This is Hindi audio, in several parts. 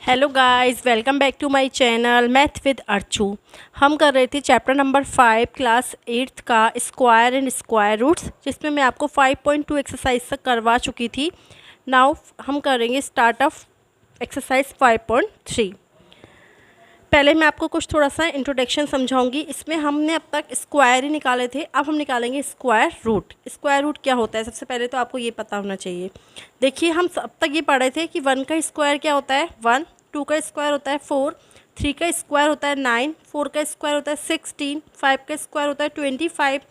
Hello guys, welcome back to my channel math with Archu. हम कर रहे थे चैप्टर नंबर 5 क्लास 8th का स्क्वायर एंड स्क्वायर रूट्स, जिसमें मैं आपको 5.2 एक्सरसाइज तक करवा चुकी थी। नाउ हम करेंगे स्टार्ट ऑफ एक्सरसाइज 5.3। पहले मैं आपको कुछ थोड़ा सा इंट्रोडक्शन समझाऊंगी। इसमें हमने अब तक स्क्वायर ही निकाले थे, अब हम निकालेंगे स्क्वायर रूट। स्क्वायर रूट क्या होता है, सबसे पहले तो आपको ये पता होना चाहिए। देखिए, हम अब तक ये पढ़े थे कि 1 का स्क्वायर क्या होता है 1, 2 का स्क्वायर होता है 4, 3 का स्क्वायर होता है 9, 4 का स्क्वायर होता है 16, 5 का स्क्वायर होता है 25,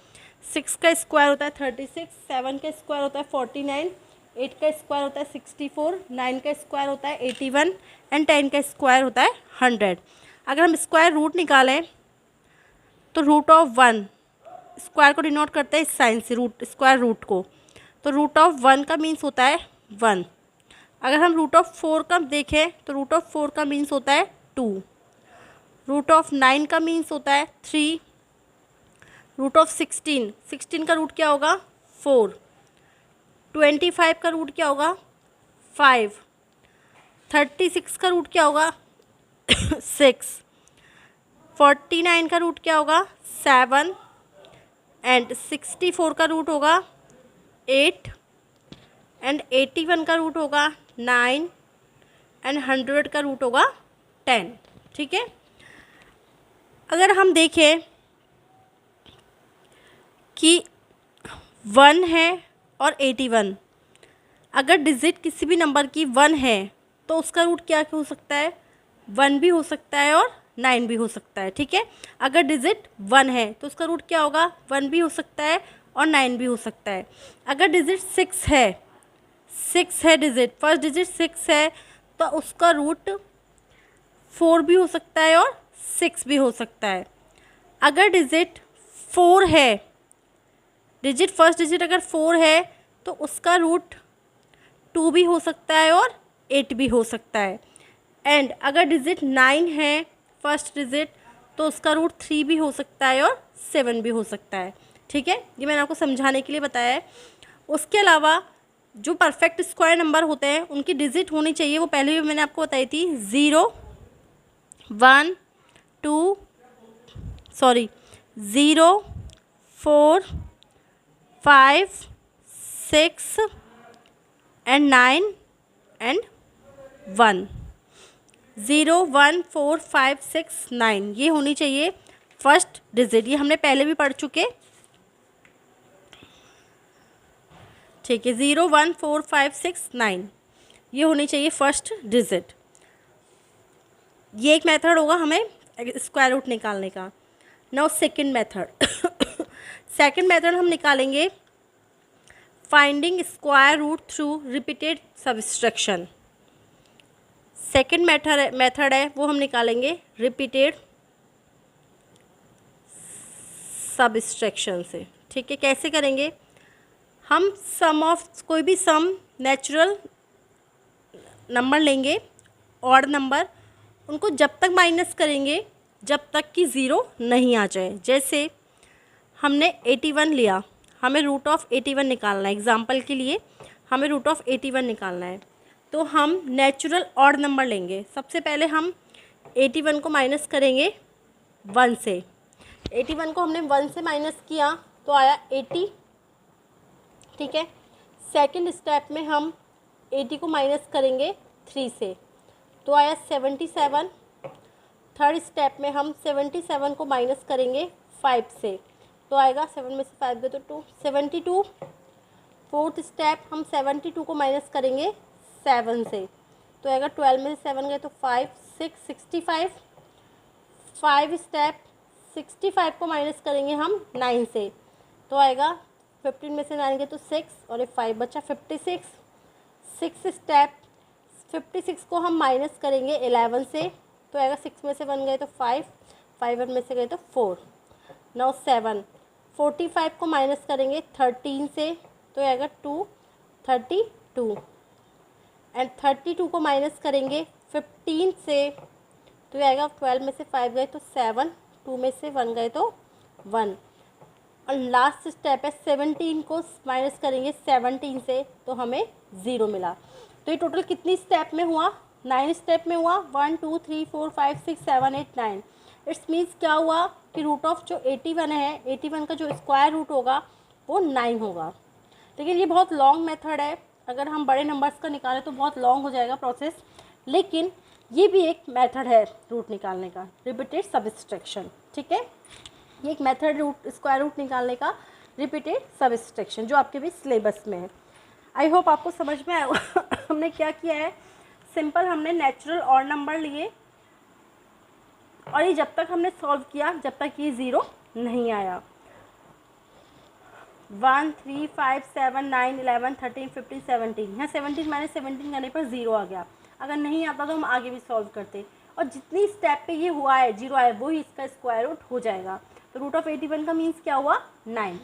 6 का स्क्वायर होता है 36, 7 का स्क्वायर होता है 49, 8 का स्क्वायर होता है 64, 9 का स्क्वायर होता है 81 एंड 10 का स्क्वायर होता है 100। अगर हम स्क्वायर रूट निकालें तो रूट ऑफ 1, स्क्वायर को डिनोट करते हैं इस साइन से, रूट स्क्वायर रूट को, तो रूट ऑफ 1 का मीन्स होता है 1। अगर हम रूट ऑफ 4 का देखें तो रूट ऑफ 4 का मीन्स होता है 2, रूट ऑफ 9 का मीन्स होता है 3, रूट ऑफ 16 का रूट क्या होगा 4, 25 का रूट क्या होगा 5, 36 का रूट क्या होगा 6, 49 का रूट क्या होगा 7 एंड 64 का रूट होगा 8 एंड 81 का रूट होगा 9 एंड 100 का रूट होगा 10। ठीक है, अगर हम देखें कि 1 है और 81, अगर डिजिट किसी भी नंबर की 1 है तो उसका रूट क्या हो सकता है 1 भी हो सकता है और 9 भी हो सकता है। ठीक है, अगर डिजिट 1 है तो उसका रूट क्या होगा 1 भी हो सकता है और 9 भी हो सकता है। अगर डिजिट 6 है डिजिट, फर्स्ट डिजिट 6 है तो उसका रूट 4 भी हो सकता है और 6 भी हो सकता है। अगर डिजिट 4 है, डिजिट फर्स्ट डिजिट अगर 4 है तो उसका रूट 2 भी हो सकता है और 8 भी हो सकता है। एंड अगर डिजिट 9 है फर्स्ट डिजिट तो उसका रूट 3 भी हो सकता है और 7 भी हो सकता है। ठीक है, ये मैंने आपको समझाने के लिए बताया है। उसके अलावा जो परफेक्ट स्क्वायर नंबर होते हैं उनकी डिजिट होनी चाहिए, वो पहले भी मैंने आपको बताई थी, 0 1 2 0 4 5 6 एंड 9 एंड 1। 0 1 4 5 6 9 ये होनी चाहिए फर्स्ट डिजिट, ये हमने पहले भी पढ़ चुके। ठीक है, 0 1 4 5 6 9 ये होनी चाहिए फर्स्ट डिजिट। ये एक मेथड होगा हमें स्क्वायर रूट निकालने का। Now second method second method हम निकालेंगे finding square root through repeated subtraction. Second method है वो हम निकालेंगे रिपीटेड सब्सट्रैक्शन से। ठीक है, कैसे करेंगे, हम सम ऑफ कोई भी सम नेचुरल नंबर लेंगे, ऑड नंबर, उनको जब तक माइनस करेंगे जब तक कि 0 नहीं आ जाए। जैसे हमने 81 लिया, हमें रूट ऑफ 81 निकालना है, एग्जाम्पल के लिए हमें रूट ऑफ 81 निकालना है, तो हम नेचुरल ऑड नंबर लेंगे। सबसे पहले हम 81 को माइनस करेंगे 1 से। 81 को हमने 1 से माइनस किया तो आया 80। ठीक है, सेकंड स्टेप में हम 80 को माइनस करेंगे 3 से तो आया 77। थर्ड स्टेप में हम 77 को माइनस करेंगे 5 से तो आएगा 7 में से 5 गए तो 2, 72। फोर्थ स्टेप हम 72 को माइनस करेंगे 7 से तो आएगा 12 में से 7 गए तो 5, 6, 65। 5 स्टेप 65 को माइनस करेंगे हम 9 से तो आएगा 15 में से 9 गए तो 6 और एक 5 बचा 56। 6 स्टेप 56 को हम माइनस करेंगे 11 से तो आएगा 6 में से 1 गए तो 5, 5 में से गए तो 4। नाउ 7 45 को माइनस करेंगे 13 से तो आएगा 2, 32 एंड 32 को माइनस करेंगे 15 से तो आएगा 12 में से 5 गए तो 7, 2 में से 1 गए तो 1 और लास्ट स्टेप है 17 को माइनस करेंगे 17 से तो हमें 0 मिला। तो ये टोटल कितनी स्टेप में हुआ 9 स्टेप में हुआ, 1 2 3 4 5 6 7 8 9। इट्स मीन्स क्या हुआ कि रूट ऑफ जो 81 है, 81 का जो स्क्वायर रूट होगा वो 9 होगा। लेकिन ये बहुत लॉन्ग मेथड है, अगर हम बड़े नंबर्स का निकालें तो बहुत लॉन्ग हो जाएगा प्रोसेस, लेकिन ये भी एक मेथड है रूट निकालने का, रिपीटेड सबट्रैक्शन। ठीक है, ये एक मेथड रूट स्क्वायर रूट निकालने का, रिपीटेड सबट्रैक्शन, जो आपके भी सिलेबस में है। आई होप आपको समझ में आया हमने क्या किया है, सिंपल हमने नेचुरल और नंबर लिए और ये जब तक हमने सॉल्व किया जब तक ये 0 नहीं आया। 1 3 5 7 9 11 13 15 17, यहाँ 17 माइनस 17 करने पर 0 आ गया। अगर नहीं आता तो हम आगे भी सॉल्व करते, और जितनी स्टेप पे ये हुआ है 0 आया वही इसका स्क्वायर रूट हो जाएगा। तो रूट ऑफ 81 का मीन्स क्या हुआ, 9।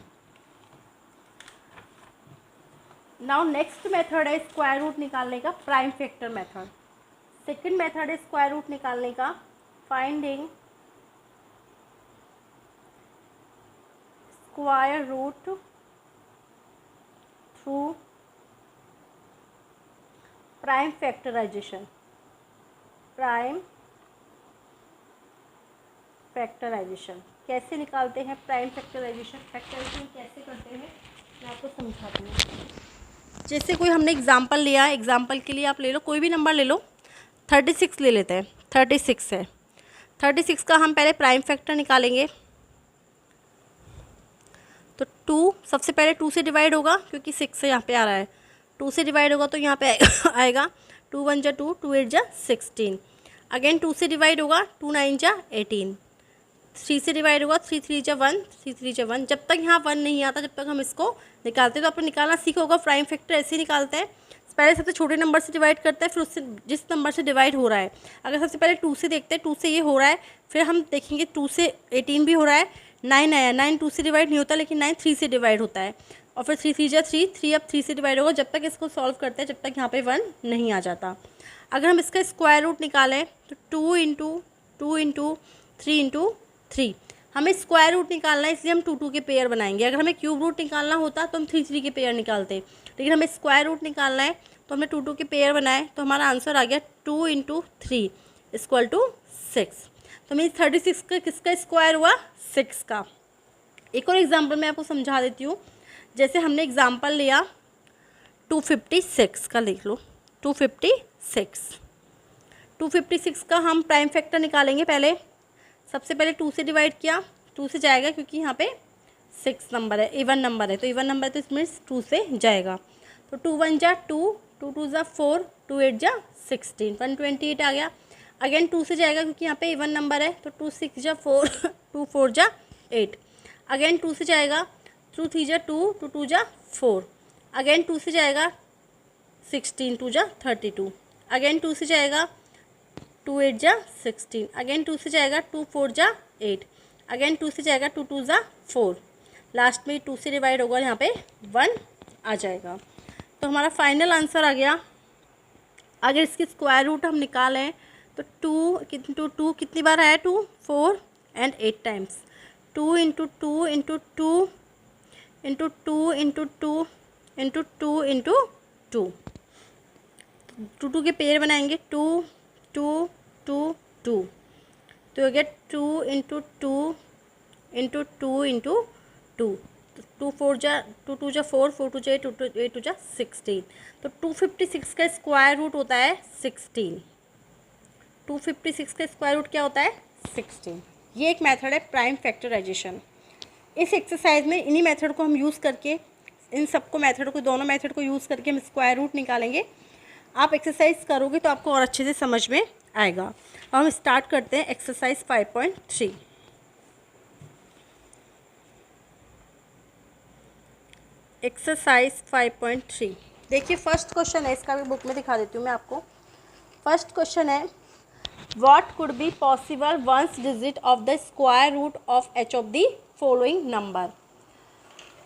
नाउ नेक्स्ट मेथड है स्क्वायर रूट निकालने का, prime factor method. Second method है स्क्वायर रूट निकालने का, finding square root through prime factorization. Prime factorization कैसे निकालते हैं, प्राइम फैक्टराइजेशन कैसे करते हैं मैं आपको समझाती हूँ। जैसे कोई हमने एग्जांपल लिया, एग्जांपल के लिए आप ले लो कोई भी नंबर ले लो, 36 ले लेते हैं। 36 है, 36 का हम पहले प्राइम फैक्टर निकालेंगे। तो 2 सबसे पहले 2 से डिवाइड होगा, क्योंकि 6 से यहाँ पे आ रहा है, 2 से डिवाइड होगा तो यहाँ पे आएगा 2 1 जा 2, 2 8 जा 16। अगेन 2 से डिवाइड होगा, 2 9 जा 18। 3 से डिवाइड होगा, 3 3 जा 1, 3 3 जा 1। जब तक यहाँ 1 नहीं आता जब तक हम इसको निकालते हैं। तो आपने निकालना सीखा होगा, प्राइम फैक्टर ऐसे ही निकालते हैं, पहले सबसे छोटे नंबर से डिवाइड करते हैं, फिर उससे जिस नंबर से डिवाइड हो रहा है। अगर सबसे पहले 2 से देखते हैं, 2 से ये हो रहा है, फिर हम देखेंगे 2 से 18 भी हो रहा है, 9 आया, 9 2 से डिवाइड नहीं होता, लेकिन 9 3 से डिवाइड होता है, और फिर 3 3 जा 3, 3 अब 3 से डिवाइड होगा। जब तक इसको सॉल्व करते हैं जब तक यहाँ पे 1 नहीं आ जाता। अगर हम इसका स्क्वायर रूट निकालें तो 2 इंटू 2 इंटू 3 इंटू 3, हमें स्क्वायर रूट निकालना है इसलिए हम 2 2 के पेयर बनाएंगे। अगर हमें क्यूब रूट निकालना होता तो हम 3 3 के पेयर निकालते, लेकिन हमें स्क्वायर रूट निकालना है तो हमने 2 2 के पेयर बनाए, तो हमारा आंसर आ गया 2 इंटू 3 इक्वल टू 6। तो मीन्स 36 का किसका स्क्वायर हुआ, 6 का। एक और एग्जाम्पल मैं आपको समझा देती हूँ। जैसे हमने एग्जाम्पल लिया 256 का, लिख लो 256 का हम प्राइम फैक्टर निकालेंगे। पहले सबसे पहले 2 से डिवाइड किया, 2 से जाएगा क्योंकि यहाँ पे 6 नंबर है, इवन नंबर है, तो इवन नंबर तो इसमें 2 से जाएगा। तो 2 1 जा 2, 2 2 जा 4, 2 8 जा 16, 128 आ गया। अगेन 2 से जाएगा क्योंकि यहाँ पे इवन नंबर है, तो 2 6 जा 4, 2 4 जा 8। अगेन 2 से जाएगा, 2 3 जा 2, 2 2 जा 4। अगेन 2 से जाएगा 16, 2 जा 32। अगेन 2 से जाएगा 2 8 जा 16। अगेन 2 से जाएगा 2 4 जा 8। अगेन 2 से जाएगा 2 2 जा 4। लास्ट में 2 से डिवाइड होगा, यहाँ पे 1 आ जाएगा। तो हमारा फाइनल आंसर आ गया। अगर इसकी स्क्वायर रूट हम निकालें तो 2 2 कितनी बार आया, 2 4 and 8 times. 2 into 2 into 2 into 2 into 2 into 2 into 2, 2 2 के पेयर बनाएंगे, 2 2 2 2, तो हो गया 2 इंटू 2 इंटू 2 इंटू 2। 2 4 जा 2 2 जा 4, 4 2 जा 8, 8 2 जा 16। तो 256 का स्क्वायर रूट होता है 16। 256 का स्क्वायर रूट क्या होता है, 16। ये एक मेथड है प्राइम फैक्टराइजेशन। इस एक्सरसाइज में इन्हीं मेथड को हम यूज़ करके, इन सबको मेथड को, दोनों मेथड को यूज़ करके हम स्क्वायर रूट निकालेंगे। आप एक्सरसाइज करोगे तो आपको और अच्छे से समझ में आएगा। अब हम स्टार्ट करते हैं एक्सरसाइज 5.3। एक्सरसाइज 5.3 देखिए, फर्स्ट क्वेश्चन है, इसका भी बुक में दिखा देती हूँ मैं आपको। फर्स्ट क्वेश्चन है, what could be possible ones digit of the square root of each of the following number.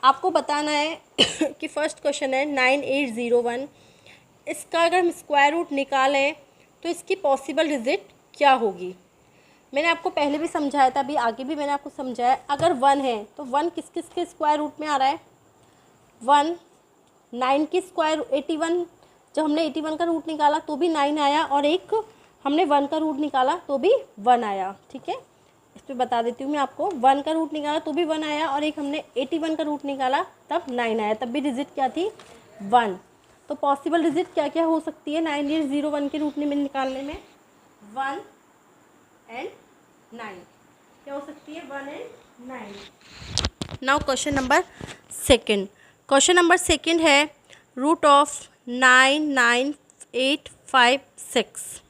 आपको बताना है कि फर्स्ट क्वेश्चन है 9801, इसका अगर हम स्क्वायर रूट निकालें तो इसकी पॉसिबल डिजिट क्या होगी। मैंने आपको पहले भी समझाया था, अभी आगे भी मैंने आपको समझाया। अगर 1 है तो 1 किस किस के स्क्वायर रूट में आ रहा है, 1 9 की स्क्वायर, 81 जब हमने 81 का रूट निकाला तो भी 9 आया, और एक हमने 1 का रूट निकाला तो भी 1 आया। ठीक है, इस पर बता देती हूँ मैं आपको, 1 का रूट निकाला तो भी 1 आया, और एक हमने 81 का रूट निकाला तब 9 आया, तब भी डिजिट क्या थी, 1। तो पॉसिबल डिजिट क्या क्या हो सकती है 9801 के रूट में निकालने में, 1 एंड 9, क्या हो सकती है, 1 and 9। Now question number second. Question number second है रूट ऑफ 99856।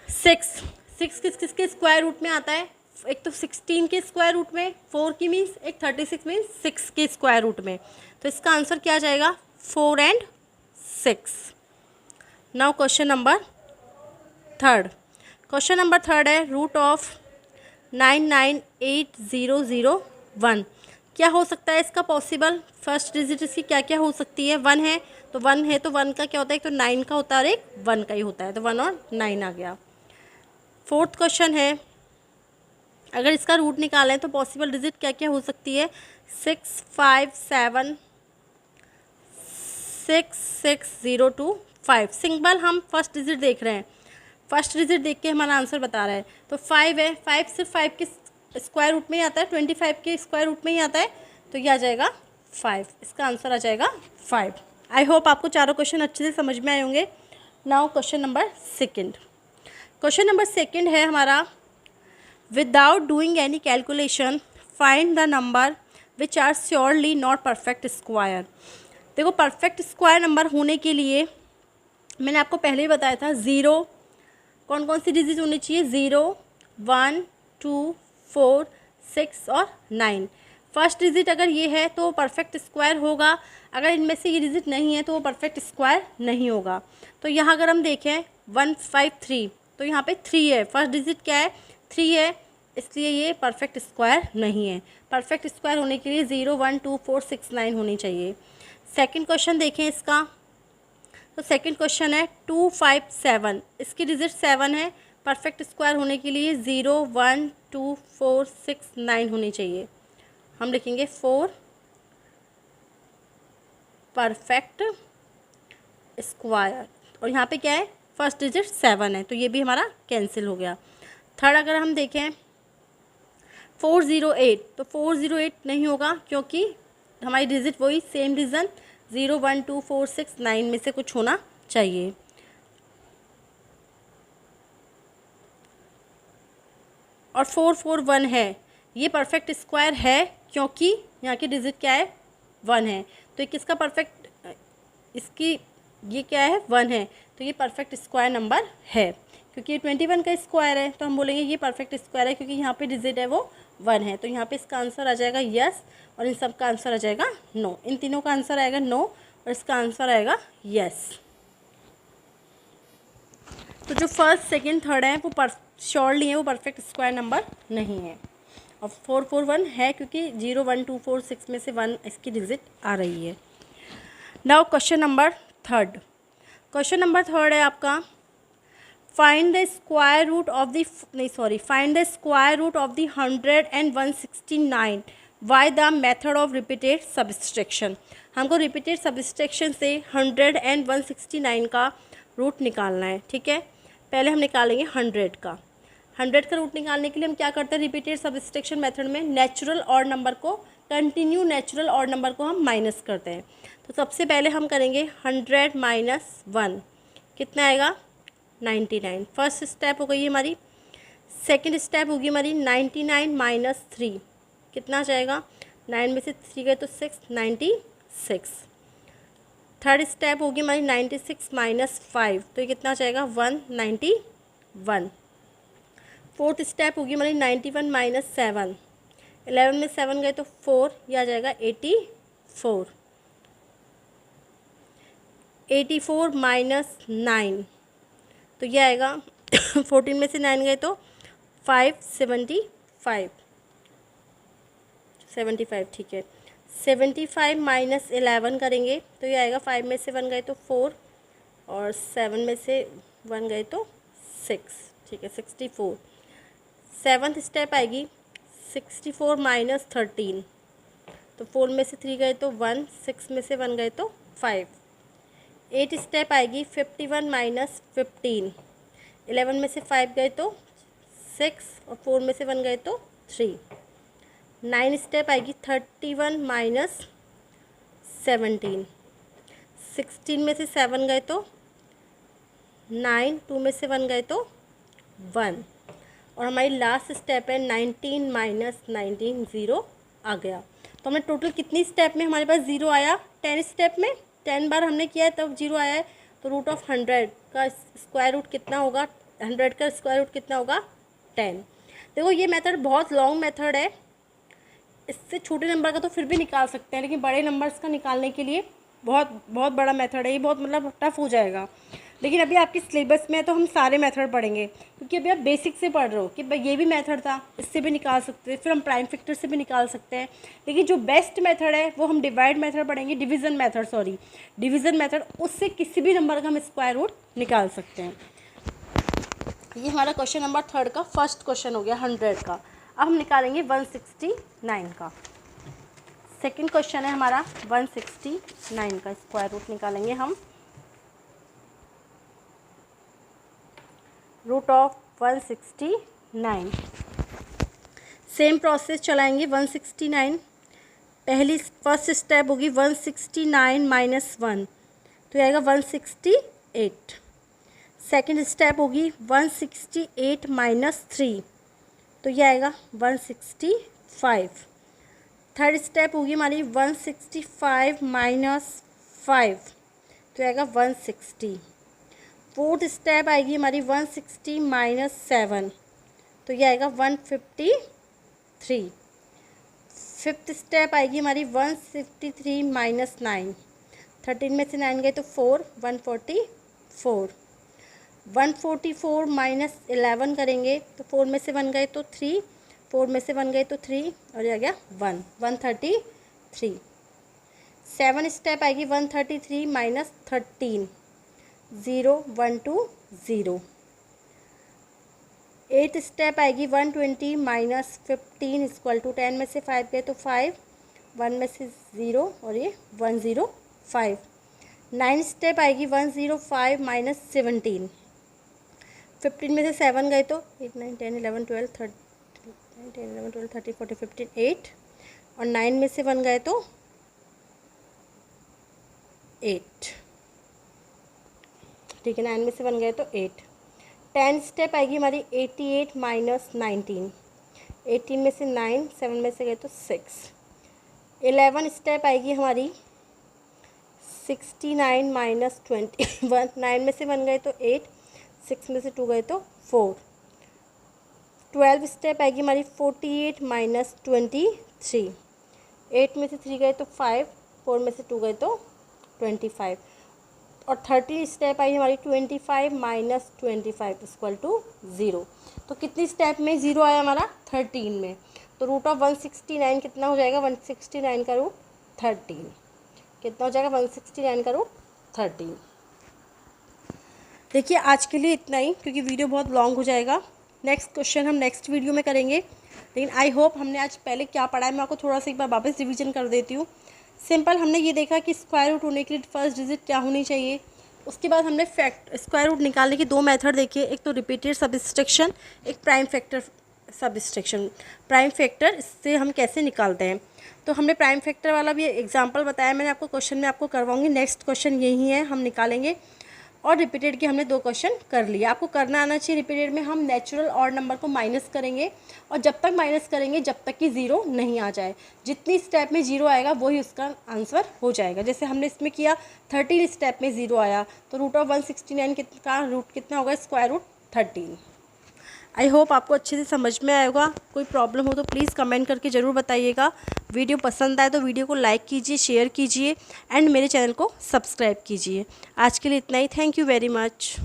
6 किसके स्क्वायर रूट में आता है, एक तो 16 के स्क्वायर रूट में, 4 की मीन्स, एक 36 मीन्स 6 के स्क्वायर रूट में। तो इसका आंसर क्या आ जाएगा, 4 and 6। Now question number third. Question number third है रूट ऑफ 99801। क्या हो सकता है इसका पॉसिबल, फर्स्ट डिजिट इसकी क्या क्या हो सकती है, 1 है तो 1 है, तो 1 का क्या होता है, एक तो 9 का होता है और एक 1 का ही होता है, तो 1 और 9 आ गया। फोर्थ क्वेश्चन है, अगर इसका रूट निकालें तो पॉसिबल डिजिट क्या क्या हो सकती है, 6576602 सिंबल हम फर्स्ट डिजिट देख रहे हैं, फर्स्ट डिजिट देख के हमारा आंसर बता रहा है। तो 5 है, 5 सिर्फ 5 के स्क्वायर रूट में ही आता है, 25 के स्क्वायर रूट में ही आता है, तो ये आ जाएगा 5, इसका आंसर आ जाएगा 5। आई होप आपको चारों क्वेश्चन अच्छे से समझ में आए होंगे। Now question number second. Question number second है हमारा, without doing any calculation find the number which are surely not perfect square. देखो, परफेक्ट स्क्वायर नंबर होने के लिए मैंने आपको पहले ही बताया था, 0 कौन कौन सी डिजिट होनी चाहिए, 0 1 2 4 6 और 9। फर्स्ट डिजिट अगर ये है तो परफेक्ट स्क्वायर होगा, अगर इनमें से ये डिजिट नहीं है तो वो परफेक्ट स्क्वायर नहीं होगा। तो यहाँ अगर हम देखें 153, तो यहाँ पे 3 है, फर्स्ट डिजिट क्या है, 3 है, इसलिए ये परफेक्ट स्क्वायर नहीं है। परफेक्ट स्क्वायर होने के लिए 0 1 2 4 6 9 होनी चाहिए। सेकंड क्वेश्चन देखें इसका, तो सेकंड क्वेश्चन है 257, इसकी डिजिट 7 है, परफेक्ट स्क्वायर होने के लिए 0 1 2 4 6 9 होनी चाहिए। हम लिखेंगे 4 परफेक्ट स्क्वायर, और यहाँ पे क्या है, फर्स्ट डिजिट 7 है, तो ये भी हमारा कैंसिल हो गया। थर्ड अगर हम देखें 408, तो 408 नहीं होगा, क्योंकि हमारी डिजिट वही सेम रीज़न, 0 1 2 4 6 9 में से कुछ होना चाहिए। और 441 है, ये परफेक्ट स्क्वायर है, क्योंकि यहाँ की डिजिट क्या है, 1 है, तो ये किसका परफेक्ट, इसकी ये क्या है, 1 है, तो ये परफेक्ट स्क्वायर नंबर है, क्योंकि ये 21 का स्क्वायर है, तो हम बोलेंगे ये परफेक्ट स्क्वायर है, क्योंकि यहाँ पे डिजिट है वो 1 है। तो यहाँ पे इसका आंसर आ जाएगा यस, और इन सब का आंसर आ जाएगा नो, इन तीनों का आंसर आएगा नो, और इसका आंसर आएगा यस। तो जो फर्स्ट सेकंड थर्ड है वो श्योरली है, वो परफेक्ट स्क्वायर नंबर नहीं है। और 441 है, क्योंकि 0 1 2 4 6 में से 1 इसकी डिजिट आ रही है। Now question number third. Question number third है आपका, find the square root of the find the square root of the 100 and 169 by the method of repeated subtraction. हमको रिपीटेड सब्सट्रैक्शन से 100 एंड 169 का रूट निकालना है। ठीक है, पहले हम निकालेंगे 100 का। 100 का रूट निकालने के लिए हम क्या करते हैं, रिपीटेड सब्सट्रैक्शन मेथड में नेचुरल ऑड नंबर को, कंटिन्यू नेचुरल ऑड नंबर को हम माइनस करते हैं। तो सबसे पहले हम करेंगे 100 माइनस 1, कितना आएगा, 99। फर्स्ट स्टेप हो गई हमारी। सेकंड स्टेप होगी हमारी 99 माइनस 3, कितना जाएगा, 9 में से 3 गए तो 6, 96। थर्ड स्टेप होगी हमारी 96 माइनस 5, तो ये कितना जाएगा, 191। फोर्थ स्टेप होगी हमारी 91 माइनस 7, 11 में 7 गए तो 4, यह आ जाएगा 84। 84 माइनस 9, तो यह आएगा 14 में से 9 गए तो 575, 75 ठीक है। 75 माइनस 11 करेंगे तो ये आएगा, 5 में से 1 गए तो 4, और 7 में से 1 गए तो 6, ठीक है, 64। सेवन्थ स्टेप आएगी 64 माइनस 13, तो 4 में से 3 गए तो 1, 6 में से 1 गए तो 5, 8 स्टेप आएगी 51 माइनस 15। 11 में से 5 गए तो 6 और 4 में से 1 गए तो 3। 9 स्टेप आएगी 31 माइनस 17। 16 में से 7 गए तो 9, 2 में से 1 गए तो 1। और हमारी लास्ट स्टेप है 19 माइनस 19, 0 आ गया। तो हमने टोटल कितनी स्टेप में हमारे पास 0 आया? 10 स्टेप में 10 बार हमने किया है तब 0 आया है। तो रूट ऑफ 100 का स्क्वायर रूट कितना होगा? 100 का स्क्वायर रूट कितना होगा? 10। देखो ये मेथड बहुत लॉन्ग मेथड है, इससे छोटे नंबर का तो फिर भी निकाल सकते हैं, लेकिन बड़े नंबर्स का निकालने के लिए बहुत बहुत बड़ा मेथड है ये, बहुत मतलब टफ हो जाएगा। लेकिन अभी आपके सिलेबस में है तो हम सारे मेथड पढ़ेंगे, क्योंकि अभी आप बेसिक से पढ़ रहे हो कि भाई ये भी मेथड था, इससे भी निकाल सकते हैं, फिर हम प्राइम फैक्टर से भी निकाल सकते हैं। लेकिन जो बेस्ट मेथड है वो हम डिवाइड मेथड पढ़ेंगे, डिवीज़न मेथड, उससे किसी भी नंबर का हम स्क्वायर रूट निकाल सकते हैं। ये हमारा क्वेश्चन नंबर 3 का फर्स्ट क्वेश्चन हो गया 100 का। अब हम निकालेंगे 169 का। सेकंड क्वेश्चन है हमारा 169 का स्क्वायर रूट निकालेंगे हम। रूट ऑफ 169, सेम प्रोसेस चलाएंगे। 169 फर्स्ट स्टेप होगी 169 माइनस 1, तो आएगा 168। सेकेंड स्टेप होगी 168 माइनस 3, तो ये आएगा 165। थर्ड स्टेप होगी हमारी 165 माइनस 5, तो आएगा 160। फोर्थ स्टेप आएगी हमारी 160 माइनस 7, तो ये आएगा 153। फिफ्थ स्टेप आएगी हमारी 153 माइनस 9, 13 में से 9 गए तो 4, 144। 144 माइनस 11 करेंगे तो 4 में से 1 गए तो 3, 4 में से 1 गए तो 3, और ये आ गया 1, 133। 7 स्टेप आएगी 133 माइनस 13, 0, 1, 2, 0। 8 स्टेप आएगी 120 माइनस 15 इक्वल टू 10 में से 5 गए तो 5, 1 में से 0, और ये 105। 9 स्टेप आएगी 105 माइनस 17। 15 में से 7 गए तो 8, 9, 10, 11, 12, 13, 14, 15, 8, और 9 में से 1 गए तो 8। ठीक है, 9 में से 1 गए तो 8। 10 स्टेप आएगी हमारी 88 माइनस 19। 18 में से 9, 7 में से गए तो 6। 11 स्टेप आएगी हमारी 69 माइनस 21। 9 में से 1 गए तो 8, 6 में से 2 गए तो 4। 12 स्टेप आएगी हमारी 48 माइनस 23। 8 में से 3 गए तो 5, 4 में से 2 गए तो 25। और 30 स्टेप आई हमारी 25 माइनस 25 इक्वल टू 0। तो कितनी स्टेप में 0 आया हमारा? 13 में। तो रूट ऑफ 169 कितना हो जाएगा? 169 का रूट 13 कितना हो जाएगा? 169 का रूट 13। देखिए आज के लिए इतना ही, क्योंकि वीडियो बहुत लॉन्ग हो जाएगा। नेक्स्ट क्वेश्चन हम नेक्स्ट वीडियो में करेंगे। लेकिन आई होप हमने आज पहले क्या पढ़ा है मैं आपको थोड़ा सा एक बार वापस रिवीजन कर देती हूँ। सिंपल हमने ये देखा कि स्क्वायर रूट होने के लिए फर्स्ट डिजिट क्या होनी चाहिए। उसके बाद हमने स्क्वायर रूट निकालने के 2 मेथड देखे, एक तो रिपीटेड सबट्रैक्शन, एक prime factor subtraction. Prime factor इससे हम कैसे निकालते हैं, तो हमने प्राइम फैक्टर वाला भी एग्जांपल बताया मैंने आपको, क्वेश्चन में आपको करवाऊंगी। नेक्स्ट क्वेश्चन यही है, हम निकालेंगे। और रिपीटेड के हमने 2 क्वेश्चन कर लिए। आपको करना आना चाहिए। रिपीटेड में हम नेचुरल और नंबर को माइनस करेंगे, और जब तक माइनस करेंगे जब तक कि 0 नहीं आ जाए। जितनी स्टेप में 0 आएगा वही उसका आंसर हो जाएगा। जैसे हमने इसमें किया 13 स्टेप में 0 आया, तो रूट ऑफ 169 का रूट कितना होगा? Square root 13। आई होप आपको अच्छे से समझ में आएगा। कोई प्रॉब्लम हो तो प्लीज़ कमेंट करके ज़रूर बताइएगा। वीडियो पसंद आए तो वीडियो को लाइक कीजिए, शेयर कीजिए, एंड मेरे चैनल को सब्सक्राइब कीजिए। आज के लिए इतना ही। Thank you very much.